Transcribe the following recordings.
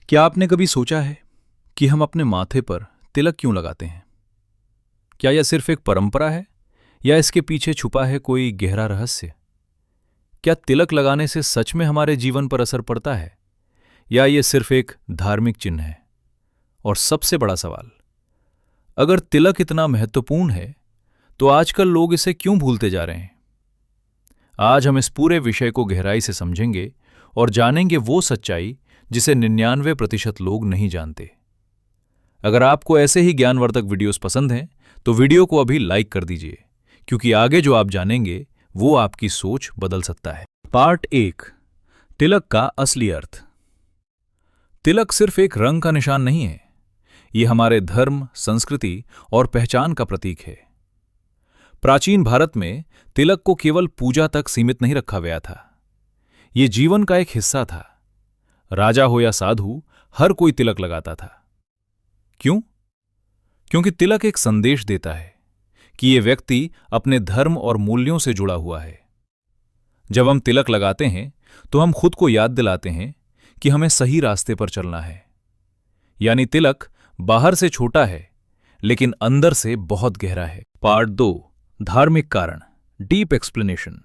क्या आपने कभी सोचा है कि हम अपने माथे पर तिलक क्यों लगाते हैं? क्या यह सिर्फ एक परंपरा है या इसके पीछे छुपा है कोई गहरा रहस्य? क्या तिलक लगाने से सच में हमारे जीवन पर असर पड़ता है या यह सिर्फ एक धार्मिक चिन्ह है? और सबसे बड़ा सवाल, अगर तिलक इतना महत्वपूर्ण है तो आजकल लोग इसे क्यों भूलते जा रहे हैं? आज हम इस पूरे विषय को गहराई से समझेंगे और जानेंगे वो सच्चाई जिसे 99% लोग नहीं जानते। अगर आपको ऐसे ही ज्ञानवर्धक वीडियोस पसंद हैं तो वीडियो को अभी लाइक कर दीजिए, क्योंकि आगे जो आप जानेंगे वो आपकी सोच बदल सकता है। पार्ट 1, तिलक का असली अर्थ। तिलक सिर्फ एक रंग का निशान नहीं है, ये हमारे धर्म, संस्कृति और पहचान का प्रतीक है। प्राचीन भारत में तिलक को केवल पूजा तक सीमित नहीं रखा गया था, ये जीवन का एक हिस्सा था। राजा हो या साधु, हर कोई तिलक लगाता था। क्यों? क्योंकि तिलक एक संदेश देता है कि ये व्यक्ति अपने धर्म और मूल्यों से जुड़ा हुआ है। जब हम तिलक लगाते हैं तो हम खुद को याद दिलाते हैं कि हमें सही रास्ते पर चलना है। यानी तिलक बाहर से छोटा है लेकिन अंदर से बहुत गहरा है। पार्ट 2, धार्मिक कारण, डीप एक्सप्लेनेशन।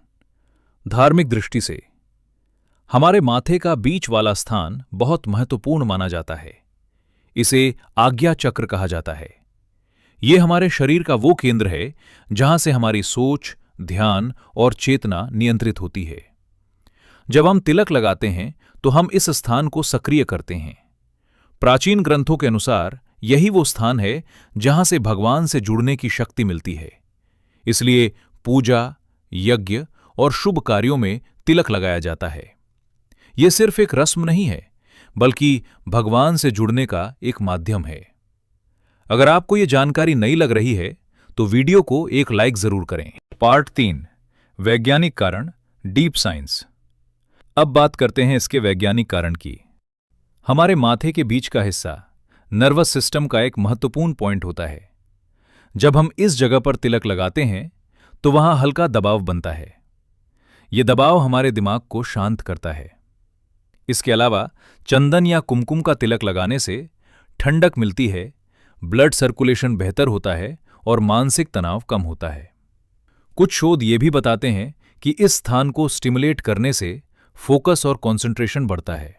धार्मिक दृष्टि से हमारे माथे का बीच वाला स्थान बहुत महत्वपूर्ण माना जाता है। इसे आज्ञा चक्र कहा जाता है। यह हमारे शरीर का वो केंद्र है जहां से हमारी सोच, ध्यान और चेतना नियंत्रित होती है। जब हम तिलक लगाते हैं तो हम इस स्थान को सक्रिय करते हैं। प्राचीन ग्रंथों के अनुसार यही वो स्थान है जहां से भगवान से जुड़ने की शक्ति मिलती है। इसलिए पूजा, यज्ञ और शुभ कार्यों में तिलक लगाया जाता है। यह सिर्फ एक रस्म नहीं है, बल्कि भगवान से जुड़ने का एक माध्यम है। अगर आपको यह जानकारी नई लग रही है तो वीडियो को एक लाइक जरूर करें। पार्ट 3, वैज्ञानिक कारण, डीप साइंस। अब बात करते हैं इसके वैज्ञानिक कारण की। हमारे माथे के बीच का हिस्सा नर्वस सिस्टम का एक महत्वपूर्ण पॉइंट होता है। जब हम इस जगह पर तिलक लगाते हैं तो वहां हल्का दबाव बनता है। यह दबाव हमारे दिमाग को शांत करता है। इसके अलावा चंदन या कुमकुम का तिलक लगाने से ठंडक मिलती है, ब्लड सर्कुलेशन बेहतर होता है और मानसिक तनाव कम होता है। कुछ शोध ये भी बताते हैं कि इस स्थान को स्टिमुलेट करने से फोकस और कंसंट्रेशन बढ़ता है।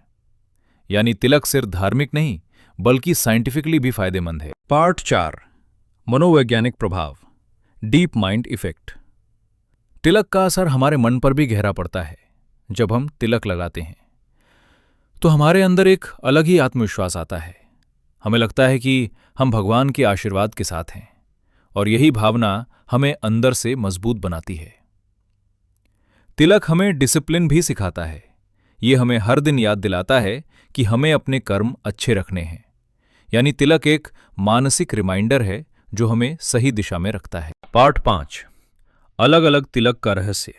यानी तिलक सिर्फ धार्मिक नहीं बल्कि साइंटिफिकली भी फायदेमंद है। पार्ट 4, मनोवैज्ञानिक प्रभाव, डीप माइंड इफेक्ट। तिलक का असर हमारे मन पर भी गहरा पड़ता है। जब हम तिलक लगाते हैं तो हमारे अंदर एक अलग ही आत्मविश्वास आता है। हमें लगता है कि हम भगवान के आशीर्वाद के साथ हैं और यही भावना हमें अंदर से मजबूत बनाती है। तिलक हमें डिसिप्लिन भी सिखाता है। ये हमें हर दिन याद दिलाता है कि हमें अपने कर्म अच्छे रखने हैं। यानी तिलक एक मानसिक रिमाइंडर है जो हमें सही दिशा में रखता है। पार्ट 5, अलग अलग तिलक का रहस्य।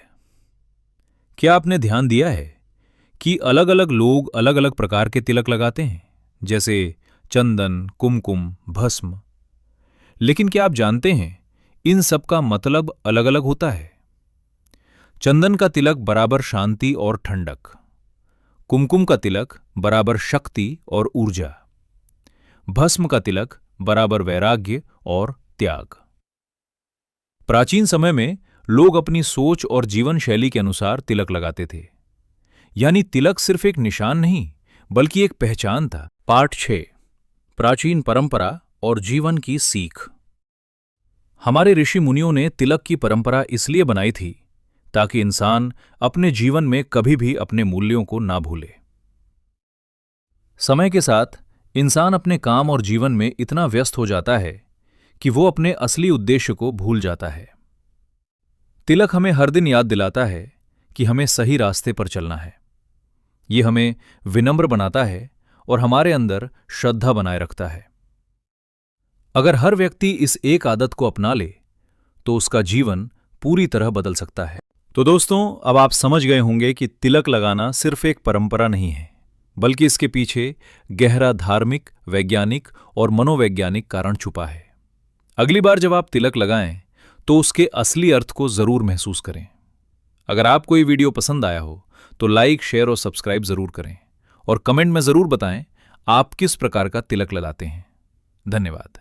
क्या आपने ध्यान दिया है कि अलग अलग लोग अलग अलग प्रकार के तिलक लगाते हैं, जैसे चंदन, कुमकुम, भस्म। लेकिन क्या आप जानते हैं इन सब का मतलब अलग अलग होता है? चंदन का तिलक बराबर शांति और ठंडक, कुमकुम का तिलक बराबर शक्ति और ऊर्जा, भस्म का तिलक बराबर वैराग्य और त्याग। प्राचीन समय में लोग अपनी सोच और जीवन शैली के अनुसार तिलक लगाते थे। यानी तिलक सिर्फ एक निशान नहीं बल्कि एक पहचान था। पार्ट 6, प्राचीन परंपरा और जीवन की सीख। हमारे ऋषि मुनियों ने तिलक की परंपरा इसलिए बनाई थी ताकि इंसान अपने जीवन में कभी भी अपने मूल्यों को ना भूले। समय के साथ इंसान अपने काम और जीवन में इतना व्यस्त हो जाता है कि वो अपने असली उद्देश्य को भूल जाता है। तिलक हमें हर दिन याद दिलाता है कि हमें सही रास्ते पर चलना है। ये हमें विनम्र बनाता है और हमारे अंदर श्रद्धा बनाए रखता है। अगर हर व्यक्ति इस एक आदत को अपना ले तो उसका जीवन पूरी तरह बदल सकता है। तो दोस्तों, अब आप समझ गए होंगे कि तिलक लगाना सिर्फ एक परंपरा नहीं है, बल्कि इसके पीछे गहरा धार्मिक, वैज्ञानिक और मनोवैज्ञानिक कारण छुपा है। अगली बार जब आप तिलक लगाएं तो उसके असली अर्थ को जरूर महसूस करें। अगर आपको ये वीडियो पसंद आया हो तो लाइक, शेयर और सब्सक्राइब जरूर करें और कमेंट में जरूर बताएं आप किस प्रकार का तिलक लगाते हैं? धन्यवाद।